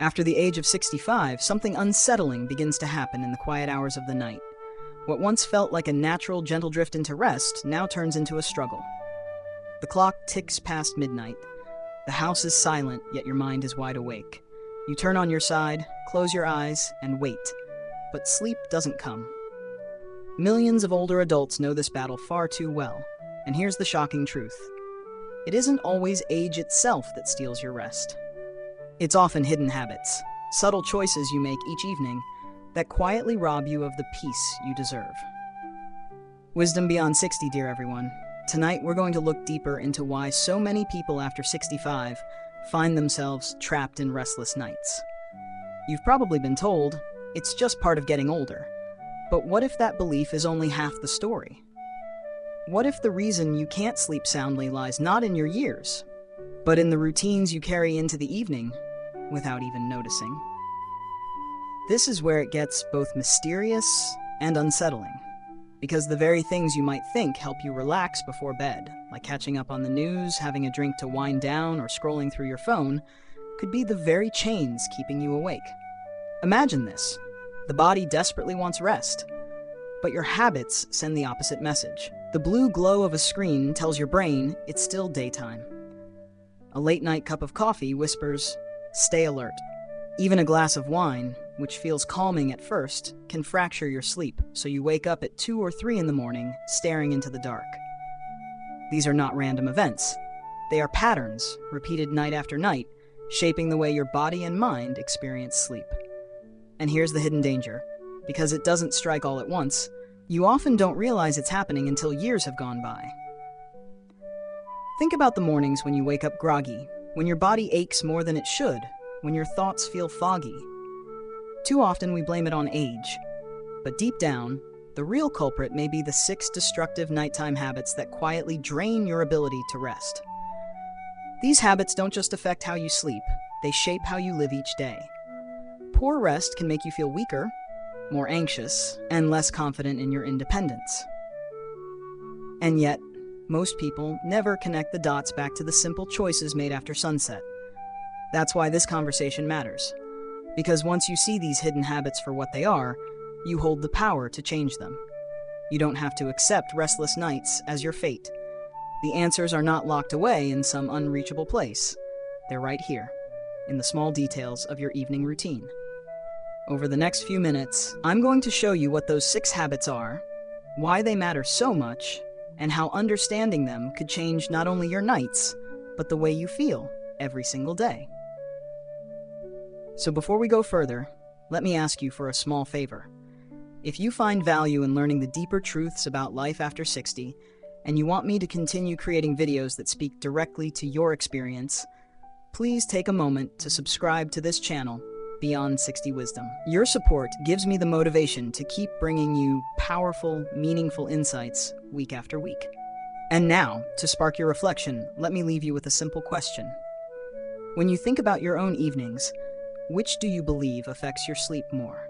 After the age of 65, something unsettling begins to happen in the quiet hours of the night. What once felt like a natural, gentle drift into rest now turns into a struggle. The clock ticks past midnight. The house is silent, yet your mind is wide awake. You turn on your side, close your eyes, and wait. But sleep doesn't come. Millions of older adults know this battle far too well. And here's the shocking truth. It isn't always age itself that steals your rest. It's often hidden habits, subtle choices you make each evening that quietly rob you of the peace you deserve. Wisdom beyond 60, dear everyone. Tonight we're going to look deeper into why so many people after 65 find themselves trapped in restless nights. You've probably been told, it's just part of getting older. But what if that belief is only half the story? What if the reason you can't sleep soundly lies not in your years, but in the routines you carry into the evening without even noticing? This is where it gets both mysterious and unsettling, because the very things you might think help you relax before bed, like catching up on the news, having a drink to wind down, or scrolling through your phone, could be the very chains keeping you awake. Imagine this. The body desperately wants rest, but your habits send the opposite message. The blue glow of a screen tells your brain it's still daytime. A late-night cup of coffee whispers, "Stay alert." Even a glass of wine, which feels calming at first, can fracture your sleep, so you wake up at 2 or 3 in the morning, staring into the dark. These are not random events. They are patterns, repeated night after night, shaping the way your body and mind experience sleep. And here's the hidden danger. Because it doesn't strike all at once, you often don't realize it's happening until years have gone by. Think about the mornings when you wake up groggy, when your body aches more than it should, when your thoughts feel foggy. Too often we blame it on age. But deep down, the real culprit may be the 6 destructive nighttime habits that quietly drain your ability to rest. These habits don't just affect how you sleep, they shape how you live each day. Poor rest can make you feel weaker, more anxious, and less confident in your independence. And yet, most people never connect the dots back to the simple choices made after sunset. That's why this conversation matters. Because once you see these hidden habits for what they are, you hold the power to change them. You don't have to accept restless nights as your fate. The answers are not locked away in some unreachable place. They're right here, in the small details of your evening routine. Over the next few minutes, I'm going to show you what those 6 habits are, why they matter so much, and how understanding them could change not only your nights, but the way you feel every single day. So before we go further, let me ask you for a small favor. If you find value in learning the deeper truths about life after 60, and you want me to continue creating videos that speak directly to your experience, please take a moment to subscribe to this channel, Beyond 60 Wisdom. Your support gives me the motivation to keep bringing you powerful, meaningful insights week after week. And now, to spark your reflection, let me leave you with a simple question. When you think about your own evenings, which do you believe affects your sleep more?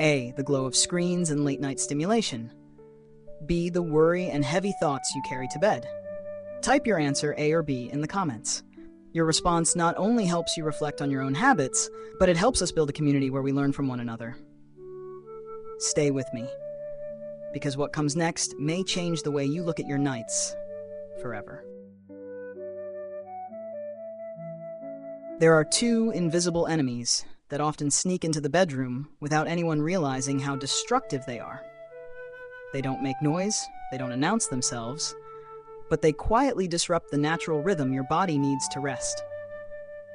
A, the glow of screens and late-night stimulation. B, the worry and heavy thoughts you carry to bed. Type your answer A or B in the comments. Your response not only helps you reflect on your own habits, but it helps us build a community where we learn from one another. Stay with me, because what comes next may change the way you look at your nights forever. There are 2 invisible enemies that often sneak into the bedroom without anyone realizing how destructive they are. They don't make noise, they don't announce themselves, but they quietly disrupt the natural rhythm your body needs to rest.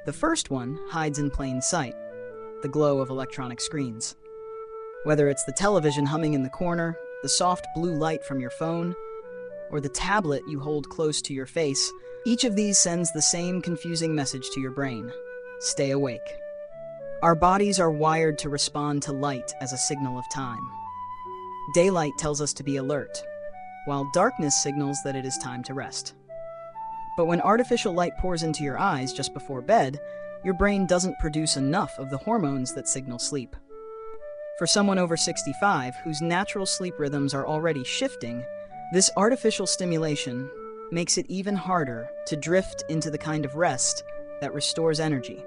The first one hides in plain sight, the glow of electronic screens. Whether it's the television humming in the corner, the soft blue light from your phone, or the tablet you hold close to your face, each of these sends the same confusing message to your brain: stay awake. Our bodies are wired to respond to light as a signal of time. Daylight tells us to be alert, while darkness signals that it is time to rest. But when artificial light pours into your eyes just before bed, your brain doesn't produce enough of the hormones that signal sleep. For someone over 65 whose natural sleep rhythms are already shifting, this artificial stimulation makes it even harder to drift into the kind of rest that restores energy.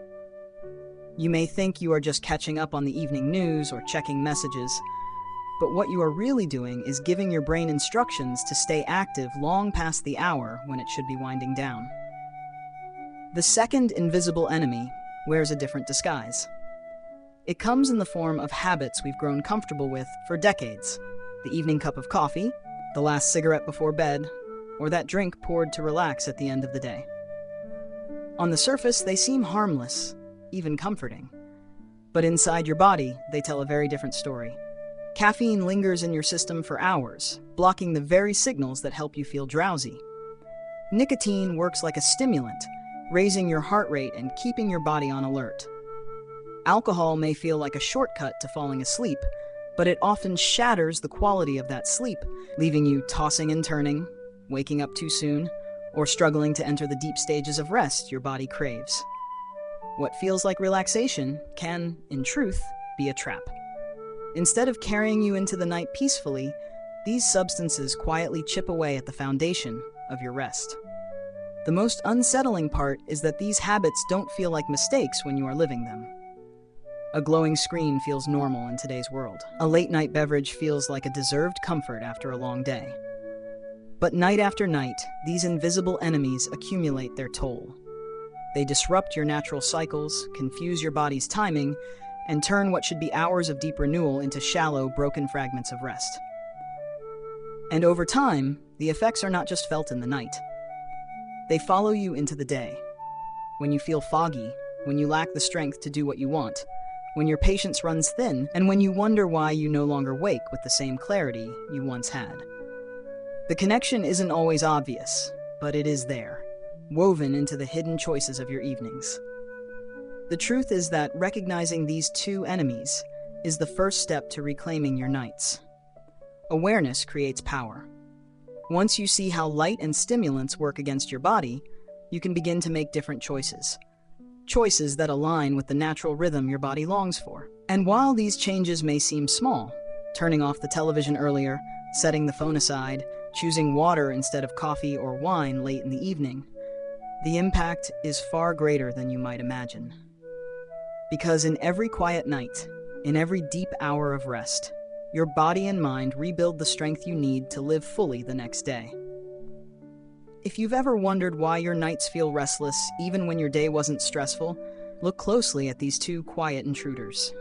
You may think you are just catching up on the evening news or checking messages, but what you are really doing is giving your brain instructions to stay active long past the hour when it should be winding down. The second invisible enemy wears a different disguise. It comes in the form of habits we've grown comfortable with for decades. The evening cup of coffee, the last cigarette before bed, or that drink poured to relax at the end of the day. On the surface, they seem harmless, even comforting. But inside your body, they tell a very different story. Caffeine lingers in your system for hours, blocking the very signals that help you feel drowsy. Nicotine works like a stimulant, raising your heart rate and keeping your body on alert. Alcohol may feel like a shortcut to falling asleep, but it often shatters the quality of that sleep, leaving you tossing and turning, waking up too soon, or struggling to enter the deep stages of rest your body craves. What feels like relaxation can, in truth, be a trap. Instead of carrying you into the night peacefully, these substances quietly chip away at the foundation of your rest. The most unsettling part is that these habits don't feel like mistakes when you are living them. A glowing screen feels normal in today's world. A late-night beverage feels like a deserved comfort after a long day. But night after night, these invisible enemies accumulate their toll. They disrupt your natural cycles, confuse your body's timing, and turn what should be hours of deep renewal into shallow, broken fragments of rest. And over time, the effects are not just felt in the night. They follow you into the day. When you feel foggy, when you lack the strength to do what you want, when your patience runs thin, and when you wonder why you no longer wake with the same clarity you once had. The connection isn't always obvious, but it is there, woven into the hidden choices of your evenings. The truth is that recognizing these two enemies is the first step to reclaiming your nights. Awareness creates power. Once you see how light and stimulants work against your body, you can begin to make different choices. Choices that align with the natural rhythm your body longs for. And while these changes may seem small, turning off the television earlier, setting the phone aside, choosing water instead of coffee or wine late in the evening, the impact is far greater than you might imagine. Because in every quiet night, in every deep hour of rest, your body and mind rebuild the strength you need to live fully the next day. If you've ever wondered why your nights feel restless even when your day wasn't stressful, look closely at these two quiet intruders.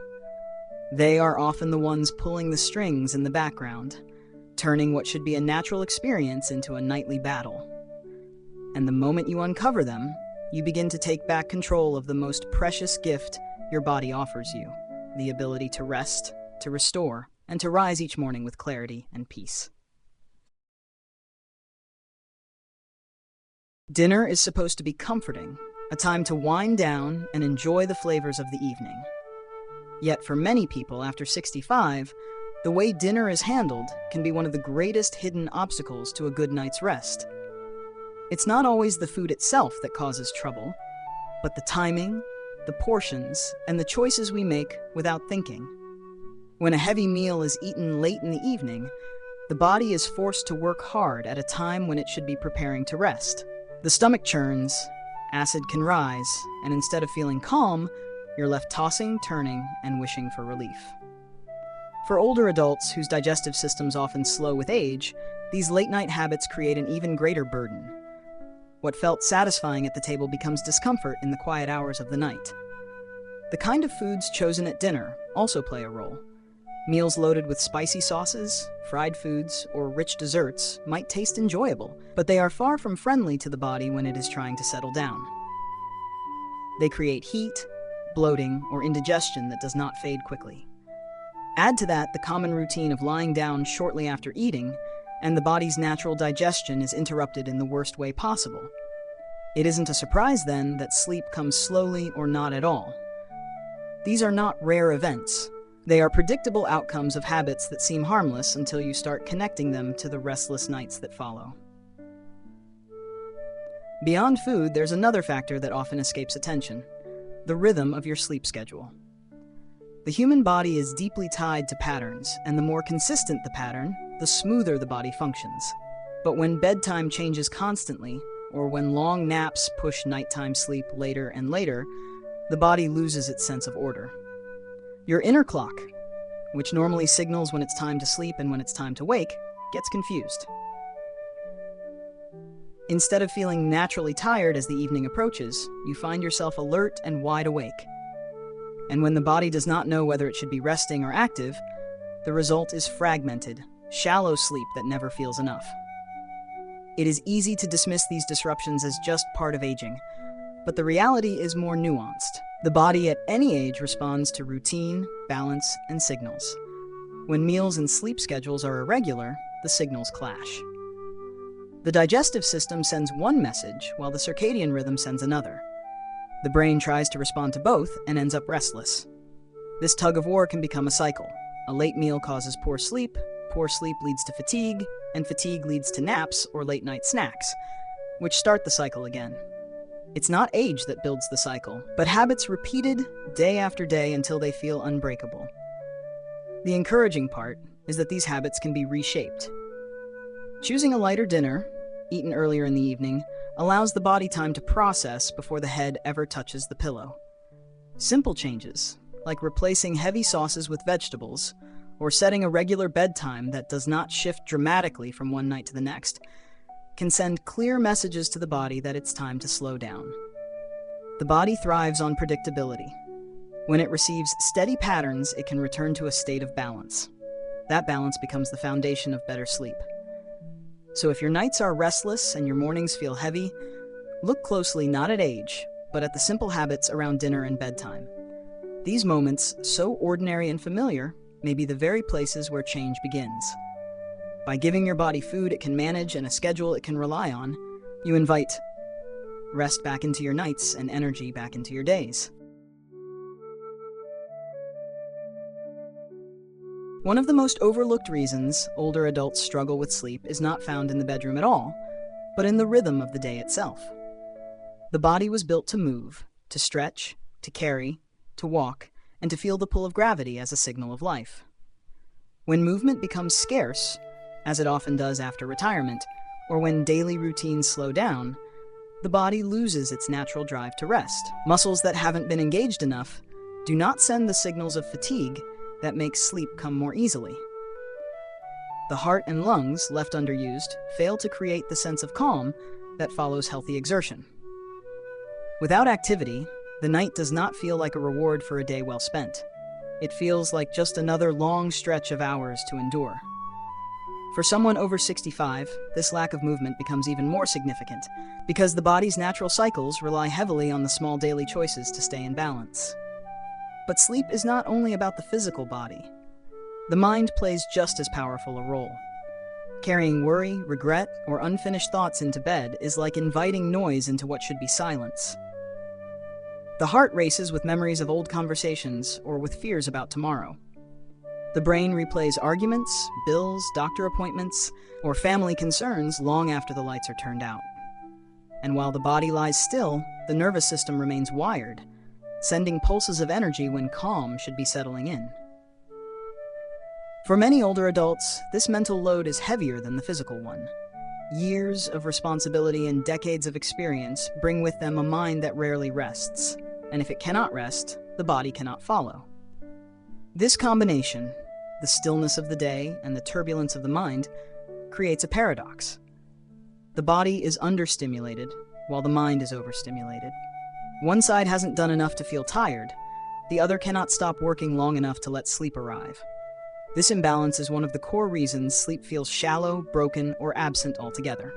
They are often the ones pulling the strings in the background, turning what should be a natural experience into a nightly battle. And the moment you uncover them, you begin to take back control of the most precious gift your body offers you, the ability to rest, to restore, and to rise each morning with clarity and peace. Dinner is supposed to be comforting, a time to wind down and enjoy the flavors of the evening. Yet for many people after 65, the way dinner is handled can be one of the greatest hidden obstacles to a good night's rest. It's not always the food itself that causes trouble, but the timing, the portions, and the choices we make without thinking. When a heavy meal is eaten late in the evening, the body is forced to work hard at a time when it should be preparing to rest. The stomach churns, acid can rise, and instead of feeling calm, you're left tossing, turning, and wishing for relief. For older adults whose digestive systems often slow with age, these late-night habits create an even greater burden. What felt satisfying at the table becomes discomfort in the quiet hours of the night. The kind of foods chosen at dinner also play a role. Meals loaded with spicy sauces, fried foods, or rich desserts might taste enjoyable, but they are far from friendly to the body when it is trying to settle down. They create heat, bloating, or indigestion that does not fade quickly. Add to that the common routine of lying down shortly after eating, and the body's natural digestion is interrupted in the worst way possible. It isn't a surprise, then, that sleep comes slowly or not at all. These are not rare events. They are predictable outcomes of habits that seem harmless until you start connecting them to the restless nights that follow. Beyond food, there's another factor that often escapes attention: the rhythm of your sleep schedule. The human body is deeply tied to patterns, and the more consistent the pattern, the smoother the body functions. But when bedtime changes constantly, or when long naps push nighttime sleep later and later, the body loses its sense of order. Your inner clock, which normally signals when it's time to sleep and when it's time to wake, gets confused. Instead of feeling naturally tired as the evening approaches, you find yourself alert and wide awake. And when the body does not know whether it should be resting or active, the result is fragmented, shallow sleep that never feels enough. It is easy to dismiss these disruptions as just part of aging, but the reality is more nuanced. The body at any age responds to routine, balance, and signals. When meals and sleep schedules are irregular, the signals clash. The digestive system sends one message, while the circadian rhythm sends another. The brain tries to respond to both and ends up restless. This tug of war can become a cycle. A late meal causes poor sleep leads to fatigue, and fatigue leads to naps or late-night snacks, which start the cycle again. It's not age that builds the cycle, but habits repeated day after day until they feel unbreakable. The encouraging part is that these habits can be reshaped. Choosing a lighter dinner, eaten earlier in the evening, allows the body time to process before the head ever touches the pillow. Simple changes, like replacing heavy sauces with vegetables, or setting a regular bedtime that does not shift dramatically from one night to the next, can send clear messages to the body that it's time to slow down. The body thrives on predictability. When it receives steady patterns, it can return to a state of balance. That balance becomes the foundation of better sleep. So if your nights are restless and your mornings feel heavy, look closely not at age, but at the simple habits around dinner and bedtime. These moments, so ordinary and familiar, may be the very places where change begins. By giving your body food it can manage and a schedule it can rely on, you invite rest back into your nights and energy back into your days. One of the most overlooked reasons older adults struggle with sleep is not found in the bedroom at all, but in the rhythm of the day itself. The body was built to move, to stretch, to carry, to walk, and to feel the pull of gravity as a signal of life. When movement becomes scarce, as it often does after retirement, or when daily routines slow down, the body loses its natural drive to rest. Muscles that haven't been engaged enough do not send the signals of fatigue that make sleep come more easily. The heart and lungs, left underused, fail to create the sense of calm that follows healthy exertion. Without activity, the night does not feel like a reward for a day well spent. It feels like just another long stretch of hours to endure. For someone over 65, this lack of movement becomes even more significant because the body's natural cycles rely heavily on the small daily choices to stay in balance. But sleep is not only about the physical body. The mind plays just as powerful a role. Carrying worry, regret, or unfinished thoughts into bed is like inviting noise into what should be silence. The heart races with memories of old conversations or with fears about tomorrow. The brain replays arguments, bills, doctor appointments, or family concerns long after the lights are turned out. And while the body lies still, the nervous system remains wired, sending pulses of energy when calm should be settling in. For many older adults, this mental load is heavier than the physical one. Years of responsibility and decades of experience bring with them a mind that rarely rests, and if it cannot rest, the body cannot follow. This combination, the stillness of the day and the turbulence of the mind, creates a paradox. The body is understimulated, while the mind is overstimulated. One side hasn't done enough to feel tired, the other cannot stop working long enough to let sleep arrive. This imbalance is one of the core reasons sleep feels shallow, broken, or absent altogether.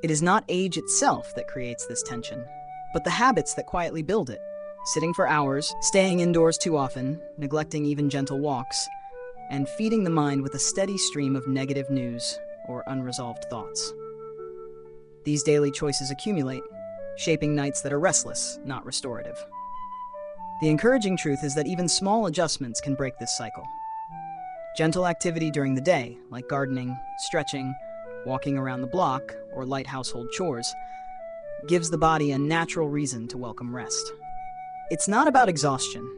It is not age itself that creates this tension, but the habits that quietly build it. Sitting for hours, staying indoors too often, neglecting even gentle walks, and feeding the mind with a steady stream of negative news or unresolved thoughts. These daily choices accumulate, shaping nights that are restless, not restorative. The encouraging truth is that even small adjustments can break this cycle. Gentle activity during the day, like gardening, stretching, walking around the block, or light household chores, gives the body a natural reason to welcome rest. It's not about exhaustion.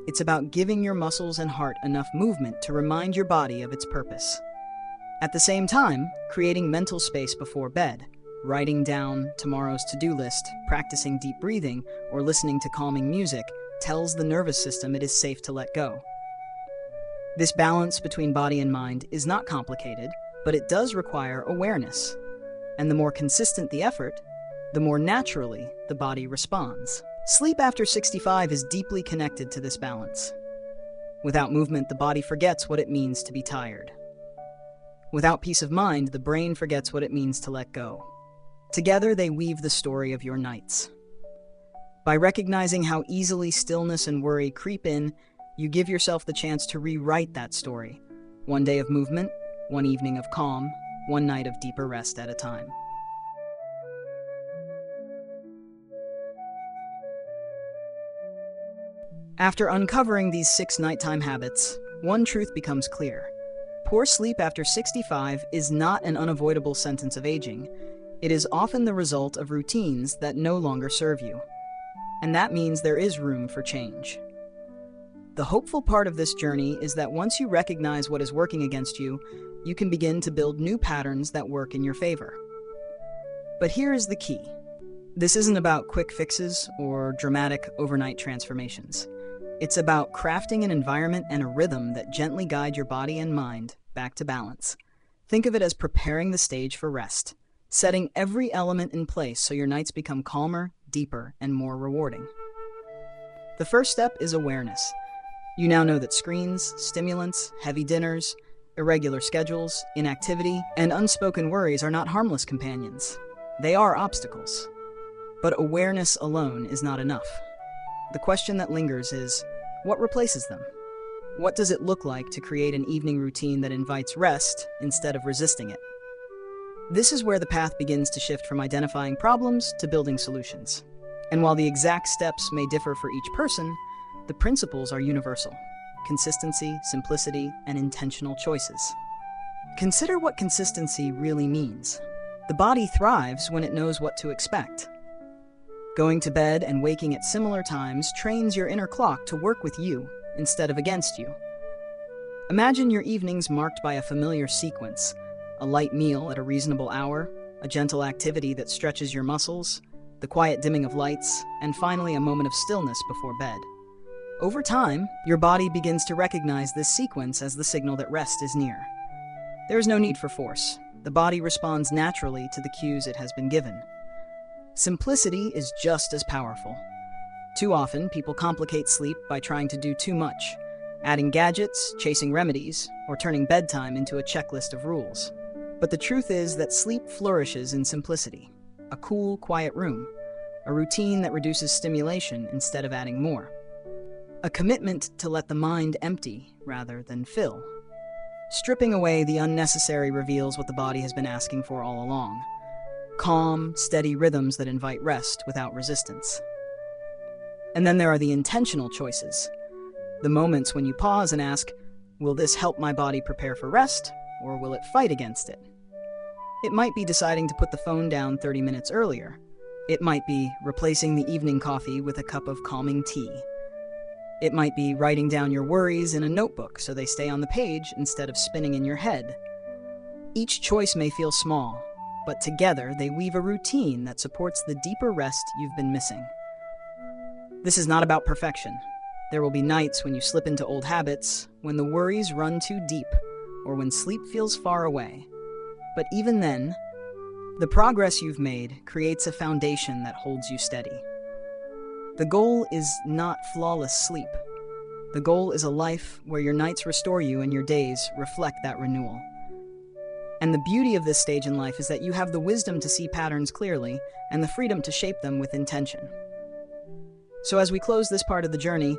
It's about giving your muscles and heart enough movement to remind your body of its purpose. At the same time, creating mental space before bed, writing down tomorrow's to-do list, practicing deep breathing, or listening to calming music tells the nervous system it is safe to let go. This balance between body and mind is not complicated, but it does require awareness. And the more consistent the effort, the more naturally the body responds. Sleep after 65 is deeply connected to this balance. Without movement, the body forgets what it means to be tired. Without peace of mind, the brain forgets what it means to let go. Together, they weave the story of your nights. By recognizing how easily stillness and worry creep in, you give yourself the chance to rewrite that story. One day of movement, one evening of calm, one night of deeper rest at a time. After uncovering these 6 nighttime habits, one truth becomes clear. Poor sleep after 65 is not an unavoidable sentence of aging. It is often the result of routines that no longer serve you. And that means there is room for change. The hopeful part of this journey is that once you recognize what is working against you, you can begin to build new patterns that work in your favor. But here is the key. This isn't about quick fixes or dramatic overnight transformations. It's about crafting an environment and a rhythm that gently guide your body and mind back to balance. Think of it as preparing the stage for rest, setting every element in place so your nights become calmer, deeper, and more rewarding. The first step is awareness. You now know that screens, stimulants, heavy dinners, irregular schedules, inactivity, and unspoken worries are not harmless companions. They are obstacles. But awareness alone is not enough. The question that lingers is, what replaces them? What does it look like to create an evening routine that invites rest instead of resisting it? This is where the path begins to shift from identifying problems to building solutions. And while the exact steps may differ for each person, the principles are universal: consistency, simplicity, and intentional choices. Consider what consistency really means. The body thrives when it knows what to expect. Going to bed and waking at similar times trains your inner clock to work with you instead of against you. Imagine your evenings marked by a familiar sequence: a light meal at a reasonable hour, a gentle activity that stretches your muscles, the quiet dimming of lights, and finally a moment of stillness before bed. Over time, your body begins to recognize this sequence as the signal that rest is near. There is no need for force. The body responds naturally to the cues it has been given. Simplicity is just as powerful. Too often, people complicate sleep by trying to do too much, adding gadgets, chasing remedies, or turning bedtime into a checklist of rules. But the truth is that sleep flourishes in simplicity: a cool, quiet room, a routine that reduces stimulation instead of adding more, a commitment to let the mind empty rather than fill. Stripping away the unnecessary reveals what the body has been asking for all along: calm, steady rhythms that invite rest without resistance. And then there are the intentional choices, the moments when you pause and ask, will this help my body prepare for rest, or will it fight against it? It might be deciding to put the phone down 30 minutes earlier. It might be replacing the evening coffee with a cup of calming tea. It might be writing down your worries in a notebook so they stay on the page instead of spinning in your head. Each choice may feel small, but together they weave a routine that supports the deeper rest you've been missing. This is not about perfection. There will be nights when you slip into old habits, when the worries run too deep, or when sleep feels far away. But even then, the progress you've made creates a foundation that holds you steady. The goal is not flawless sleep. The goal is a life where your nights restore you and your days reflect that renewal. And the beauty of this stage in life is that you have the wisdom to see patterns clearly and the freedom to shape them with intention. So as we close this part of the journey,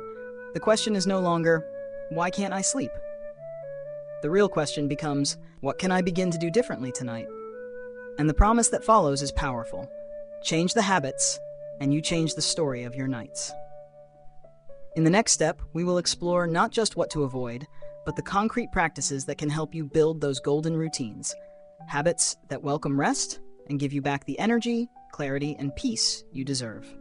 the question is no longer, why can't I sleep? The real question becomes, what can I begin to do differently tonight? And the promise that follows is powerful. Change the habits, and you change the story of your nights. In the next step, we will explore not just what to avoid, but the concrete practices that can help you build those golden routines, habits that welcome rest and give you back the energy, clarity, and peace you deserve.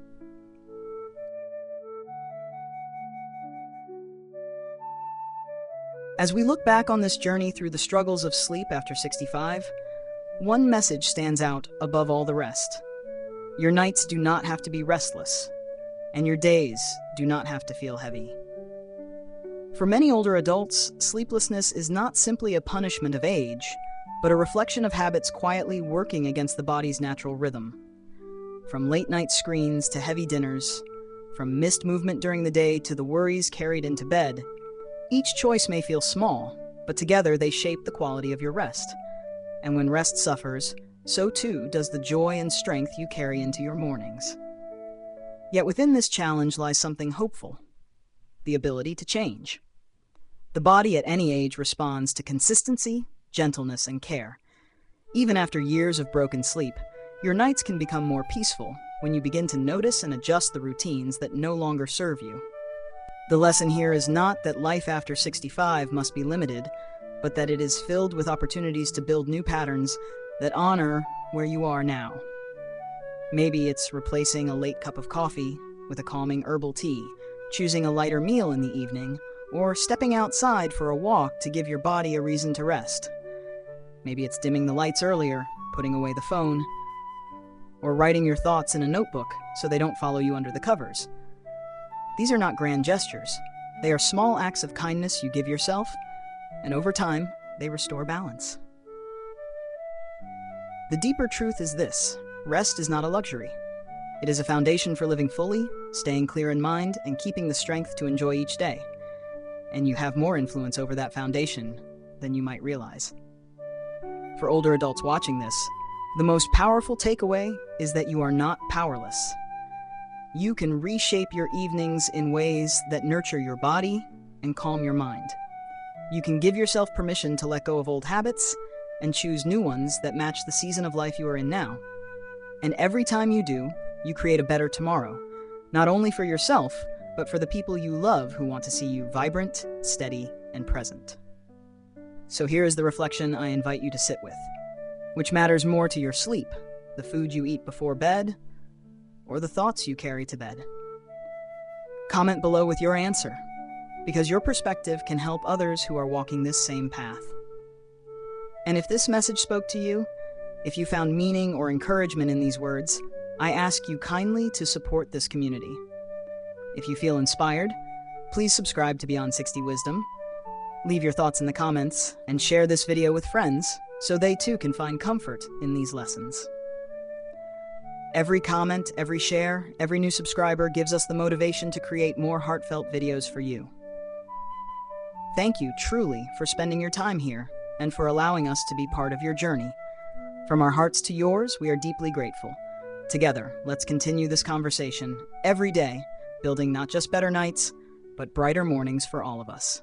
As we look back on this journey through the struggles of sleep after 65, one message stands out above all the rest. Your nights do not have to be restless, and your days do not have to feel heavy. For many older adults, sleeplessness is not simply a punishment of age, but a reflection of habits quietly working against the body's natural rhythm. From late-night screens to heavy dinners, from missed movement during the day to the worries carried into bed, each choice may feel small, but together they shape the quality of your rest. And when rest suffers, so too does the joy and strength you carry into your mornings. Yet within this challenge lies something hopeful: the ability to change. The body at any age responds to consistency, gentleness, and care. Even after years of broken sleep, your nights can become more peaceful when you begin to notice and adjust the routines that no longer serve you. The lesson here is not that life after 65 must be limited, but that it is filled with opportunities to build new patterns that honor where you are now. Maybe it's replacing a late cup of coffee with a calming herbal tea, choosing a lighter meal in the evening, or stepping outside for a walk to give your body a reason to rest. Maybe it's dimming the lights earlier, putting away the phone, or writing your thoughts in a notebook so they don't follow you under the covers. These are not grand gestures. They are small acts of kindness you give yourself, and over time, they restore balance. The deeper truth is this: rest is not a luxury. It is a foundation for living fully, staying clear in mind, and keeping the strength to enjoy each day. And you have more influence over that foundation than you might realize. For older adults watching this, the most powerful takeaway is that you are not powerless. You can reshape your evenings in ways that nurture your body and calm your mind. You can give yourself permission to let go of old habits and choose new ones that match the season of life you are in now. And every time you do, you create a better tomorrow, not only for yourself, but for the people you love who want to see you vibrant, steady, and present. So here is the reflection I invite you to sit with. Which matters more to your sleep, the food you eat before bed, or the thoughts you carry to bed? Comment below with your answer, because your perspective can help others who are walking this same path. And if this message spoke to you, if you found meaning or encouragement in these words, I ask you kindly to support this community. If you feel inspired, please subscribe to Beyond 60 Wisdom, leave your thoughts in the comments, and share this video with friends so they too can find comfort in these lessons. Every comment, every share, every new subscriber gives us the motivation to create more heartfelt videos for you. Thank you truly for spending your time here and for allowing us to be part of your journey. From our hearts to yours, we are deeply grateful. Together, let's continue this conversation every day, building not just better nights, but brighter mornings for all of us.